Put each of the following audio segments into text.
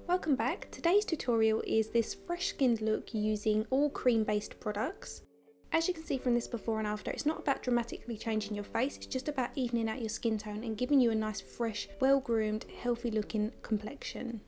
Welcome back. Today's tutorial is this fresh skinned look using all cream based products. As you can see from this before and after, it's not about dramatically changing your face, it's just about evening out your skin tone and giving you a nice fresh, well groomed, healthy looking complexion.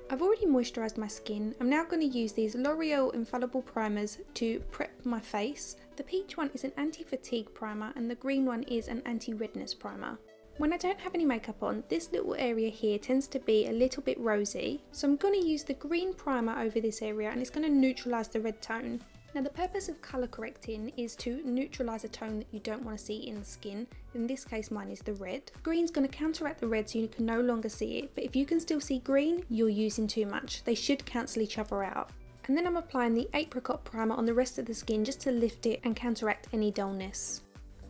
I've already moisturised my skin. I'm now going to use these L'Oreal Infallible primers to prep my face. The peach one is an anti-fatigue primer and the green one is an anti-redness primer. When I don't have any makeup on, this little area here tends to be a little bit rosy, so I'm going to use the green primer over this area and it's going to neutralise the red tone. Now the purpose of colour correcting is to neutralise a tone that you don't want to see in the skin. In this case mine is the red. Green's going to counteract the red so you can no longer see it, but if you can still see green, you're using too much. They should cancel each other out. And then I'm applying the apricot primer on the rest of the skin just to lift it and counteract any dullness.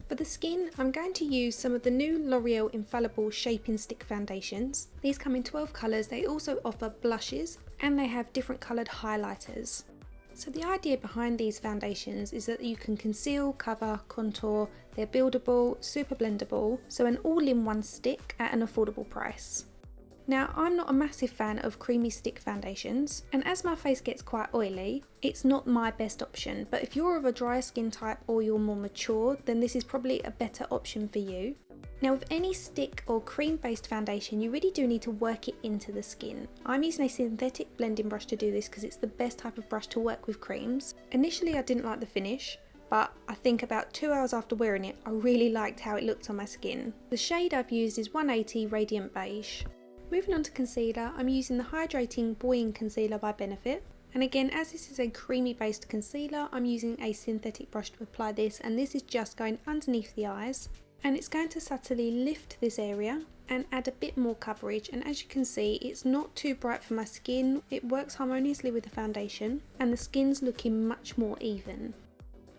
For the skin, I'm going to use some of the new L'Oreal Infallible Shaping Stick foundations. These come in 12 colours, they also offer blushes and they have different coloured highlighters. So the idea behind these foundations is that you can conceal, cover, contour, they're buildable, super blendable, so an all-in-one stick at an affordable price. Now I'm not a massive fan of creamy stick foundations, and as my face gets quite oily, it's not my best option, but if you're of a drier skin type or you're more mature, then this is probably a better option for you. Now with any stick or cream based foundation, you really do need to work it into the skin. I'm using a synthetic blending brush to do this because it's the best type of brush to work with creams. Initially I didn't like the finish, but I think about 2 hours after wearing it, I really liked how it looked on my skin. The shade I've used is 180 Radiant Beige. Moving on to concealer, I'm using the Hydrating Boi-ing concealer by Benefit. And again, as this is a creamy based concealer, I'm using a synthetic brush to apply this, and this is just going underneath the eyes. And it's going to subtly lift this area and add a bit more coverage, and as you can see it's not too bright for my skin, it works harmoniously with the foundation and the skin's looking much more even.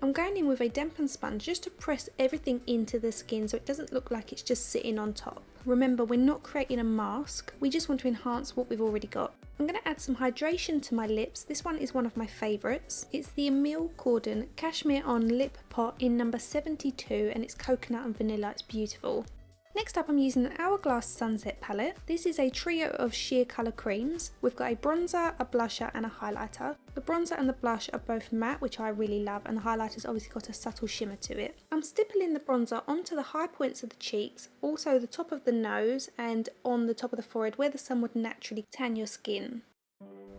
I'm going in with a dampened sponge just to press everything into the skin so it doesn't look like it's just sitting on top. Remember, we're not creating a mask, we just want to enhance what we've already got. I'm going to add some hydration to my lips. This one is one of my favourites. It's the Emile Cordon Cashmere on Lip Pot in number 72 and it's coconut and vanilla, it's beautiful. Next up I'm using the Hourglass Sunset palette. This is a trio of sheer colour creams. We've got a bronzer, a blusher and a highlighter. The bronzer and the blush are both matte, which I really love, and the highlighter's obviously got a subtle shimmer to it. I'm stippling the bronzer onto the high points of the cheeks, also the top of the nose and on the top of the forehead where the sun would naturally tan your skin.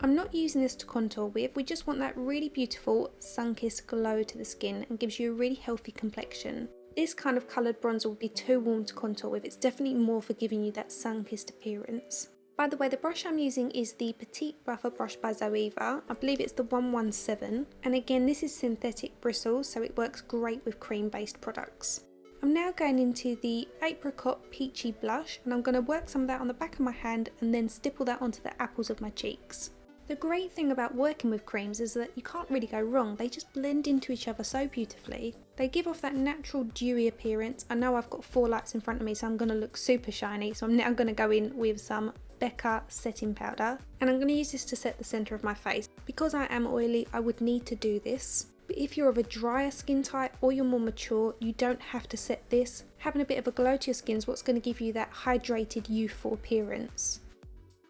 I'm not using this to contour with, we just want that really beautiful sunkissed glow to the skin and gives you a really healthy complexion. This kind of coloured bronzer would be too warm to contour with, it's definitely more for giving you that sun-kissed appearance. By the way, the brush I'm using is the Petit buffer brush by ZOEVA, I believe it's the 117, and again this is synthetic bristles so it works great with cream based products. I'm now going into the apricot peachy blush and I'm going to work some of that on the back of my hand and then stipple that onto the apples of my cheeks. The great thing about working with creams is that you can't really go wrong, they just blend into each other so beautifully. They give off that natural dewy appearance. I know I've got 4 lights in front of me so I'm going to look super shiny, so I'm now going to go in with some Becca setting powder and I'm going to use this to set the centre of my face. Because I am oily I would need to do this, but if you're of a drier skin type or you're more mature you don't have to set this. Having a bit of a glow to your skin is what's going to give you that hydrated youthful appearance.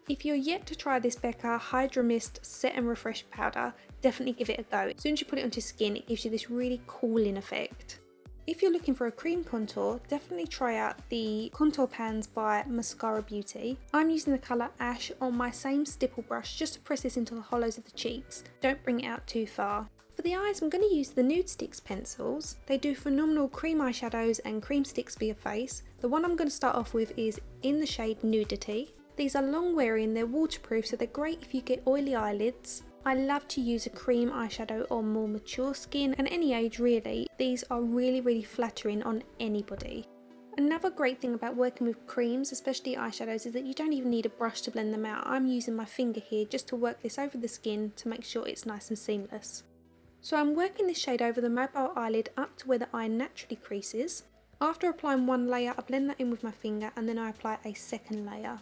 If you're yet to try this Becca Hydra Mist Set and Refresh powder, definitely give it a go. As soon as you put it onto your skin, it gives you this really cooling effect. If you're looking for a cream contour, definitely try out the contour pans by Mascara Beauty. I'm using the colour Ash on my same stipple brush just to press this into the hollows of the cheeks. Don't bring it out too far. For the eyes, I'm going to use the Nude Sticks pencils. They do phenomenal cream eyeshadows and cream sticks for your face. The one I'm going to start off with is in the shade Nudity. These are long wearing, they're waterproof so they're great if you get oily eyelids. I love to use a cream eyeshadow on more mature skin and any age really. These are really flattering on anybody. Another great thing about working with creams, especially eyeshadows, is that you don't even need a brush to blend them out. I'm using my finger here just to work this over the skin to make sure it's nice and seamless. So I'm working this shade over the mobile eyelid up to where the eye naturally creases. After applying one layer I blend that in with my finger and then I apply a second layer.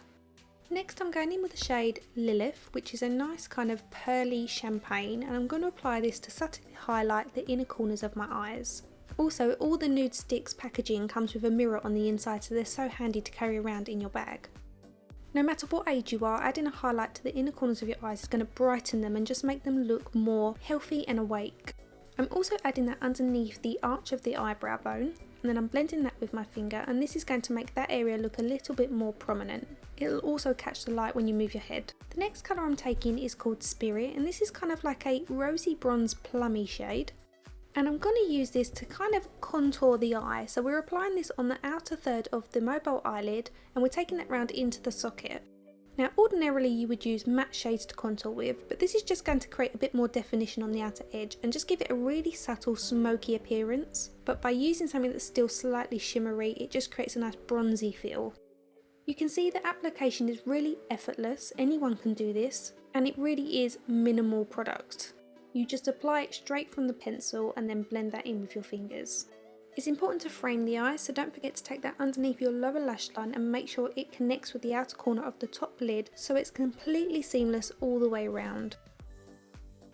Next I'm going in with the shade Lilith, which is a nice kind of pearly champagne, and I'm going to apply this to subtly highlight the inner corners of my eyes. Also, all the Nude Sticks packaging comes with a mirror on the inside so they're so handy to carry around in your bag. No matter what age you are, adding a highlight to the inner corners of your eyes is going to brighten them and just make them look more healthy and awake. I'm also adding that underneath the arch of the eyebrow bone, and then I'm blending that with my finger, and this is going to make that area look a little bit more prominent. It'll also catch the light when you move your head. The next colour I'm taking is called Spirit, and this is kind of like a rosy bronze plummy shade. And I'm going to use this to kind of contour the eye. So we're applying this on the outer third of the mobile eyelid, and we're taking that round into the socket. Now ordinarily you would use matte shades to contour with, but this is just going to create a bit more definition on the outer edge and just give it a really subtle smoky appearance. But by using something that's still slightly shimmery, it just creates a nice bronzy feel. You can see the application is really effortless, anyone can do this, and it really is minimal product. You just apply it straight from the pencil and then blend that in with your fingers. It's important to frame the eye, so don't forget to take that underneath your lower lash line and make sure it connects with the outer corner of the top lid so it's completely seamless all the way around.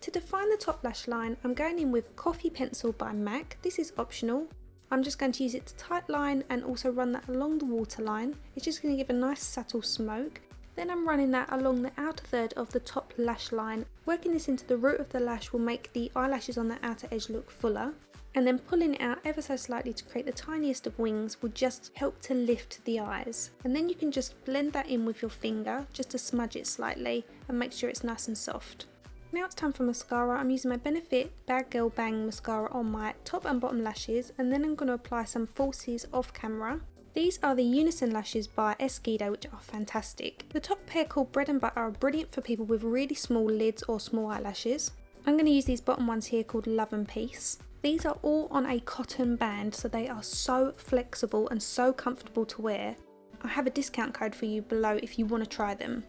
To define the top lash line, I'm going in with Coffee Pencil by MAC. This is optional. I'm just going to use it to tight line and also run that along the waterline. It's just going to give a nice subtle smoke. Then I'm running that along the outer third of the top lash line. Working this into the root of the lash will make the eyelashes on the outer edge look fuller. And then pulling it out ever so slightly to create the tiniest of wings will just help to lift the eyes. And then you can just blend that in with your finger just to smudge it slightly and make sure it's nice and soft. Now it's time for mascara. I'm using my Benefit Bad Girl Bang mascara on my top and bottom lashes, and then I'm going to apply some falsies off camera. These are the Unison lashes by Esquido, which are fantastic. The top pair called Bread and Butter are brilliant for people with really small lids or small eyelashes. I'm going to use these bottom ones here called Love and Peace. These are all on a cotton band, so they are so flexible and so comfortable to wear. I have a discount code for you below if you want to try them.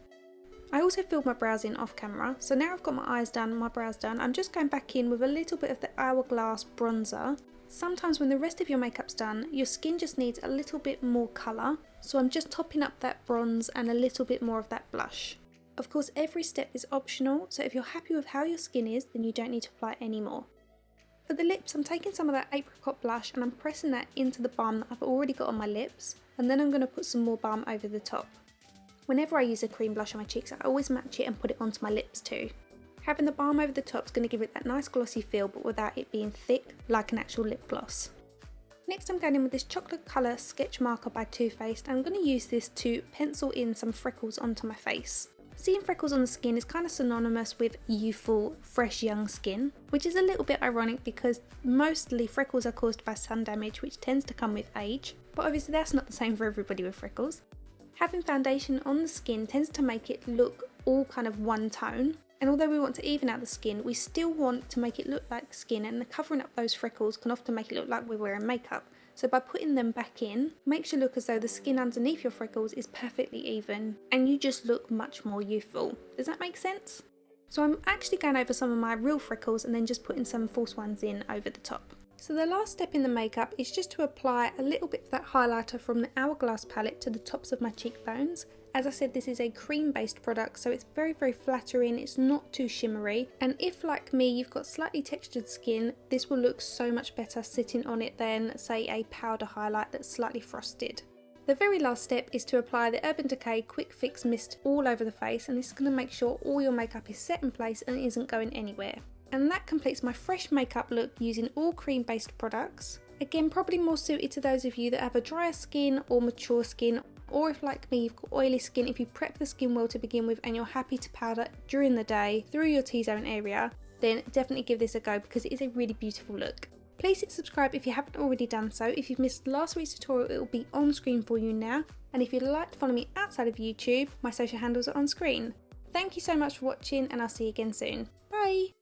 I also filled my brows in off camera, so now I've got my eyes done, my brows done, I'm just going back in with a little bit of the Hourglass bronzer. Sometimes when the rest of your makeup's done, your skin just needs a little bit more colour, so I'm just topping up that bronze and a little bit more of that blush. Of course, every step is optional, so if you're happy with how your skin is, then you don't need to apply any more. For the lips, I'm taking some of that apricot blush and I'm pressing that into the balm that I've already got on my lips, and then I'm going to put some more balm over the top. Whenever I use a cream blush on my cheeks, I always match it and put it onto my lips too. Having the balm over the top is going to give it that nice glossy feel, but without it being thick like an actual lip gloss. Next I'm going in with this chocolate colour sketch marker by Too Faced. I'm going to use this to pencil in some freckles onto my face. Seeing freckles on the skin is kind of synonymous with youthful, fresh young skin, which is a little bit ironic because mostly freckles are caused by sun damage, which tends to come with age, but obviously that's not the same for everybody with freckles. Having foundation on the skin tends to make it look all kind of one tone, and although we want to even out the skin, we still want to make it look like skin, and covering up those freckles can often make it look like we're wearing makeup. So by putting them back in, makes you look as though the skin underneath your freckles is perfectly even and you just look much more youthful. Does that make sense? So I'm actually going over some of my real freckles and then just putting some false ones in over the top. So the last step in the makeup is just to apply a little bit of that highlighter from the Hourglass palette to the tops of my cheekbones. As I said, this is a cream based product, so it's very flattering, it's not too shimmery, and if like me you've got slightly textured skin, this will look so much better sitting on it than say a powder highlight that's slightly frosted. The very last step is to apply the Urban Decay Quick Fix Mist all over the face, and this is going to make sure all your makeup is set in place and isn't going anywhere. And that completes my fresh makeup look using all cream based products. Again, probably more suited to those of you that have a drier skin or mature skin, or if like me you've got oily skin, if you prep the skin well to begin with and you're happy to powder during the day through your T-zone area, then definitely give this a go because it is a really beautiful look. Please hit subscribe if you haven't already done so. If you've missed last week's tutorial, it will be on screen for you now, and if you'd like to follow me outside of YouTube, my social handles are on screen. Thank you so much for watching, and I'll see you again soon. Bye!